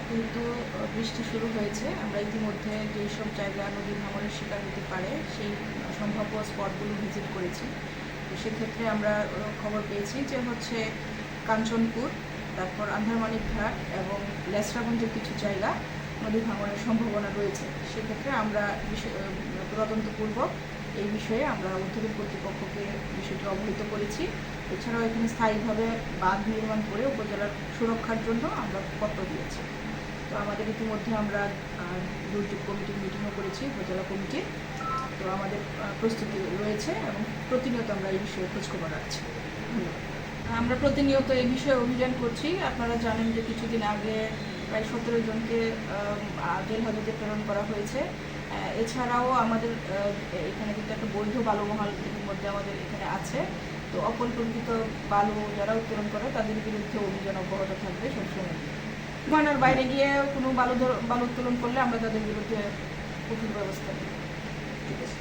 যেহেতু বৃষ্টি শুরু হয়েছে, আমরা ইতিমধ্যে যেসব জায়গা নদী ভাঙনের শিকার হতে পারে সেই সম্ভাব্য স্পটগুলো ভিজিট করেছি। তো সেক্ষেত্রে আমরা খবর পেয়েছি যে হচ্ছে কাঞ্চনপুর, তারপর আন্ধারমানিক ঘাট এবং লেসরাগঞ্জের কিছু জায়গা নদী ভাঙনের সম্ভাবনা রয়েছে। সেক্ষেত্রে আমরা তদন্তপূর্বক এই বিষয়ে আমরা ঊর্ধ্বতন কর্তৃপক্ষকে বিষয়টি অবহিত করেছি। এছাড়াও এখানে স্থায়ীভাবে বাঁধ নির্মাণ করে উপজেলার সুরক্ষার জন্য আমরা পত্র দিয়েছি। তো আমাদের ইতিমধ্যে আমরা দুর্যোগ কমিটির মিটিংও করেছি, উপজেলা কমিটির। তো আমাদের প্রস্তুতি রয়েছে এবং প্রতিনিয়ত আমরা এই বিষয়ে খোঁজখবর রাখছি। ধন্যবাদ। আমরা প্রতিনিয়ত এই বিষয়ে অভিযান করছি। আপনারা জানেন যে কিছুদিন আগে প্রায় 17 জনকে জেল হাজতে প্রেরণ করা হয়েছে। এছাড়াও আমাদের এখানে কিন্তু একটা বৈধ বালুমহাল মধ্যে আমাদের এখানে আছে। তো অপরিকল্পিত বালু যারা উত্তোলন করে তাদের বিরুদ্ধে অভিযান অব্যাহত থাকবে সবসময়। সীমানার বাইরে গিয়ে কোনো বালু উত্তোলন করলে আমরা তাদের বিরুদ্ধে কঠোর ব্যবস্থা নেব। ঠিক আছে।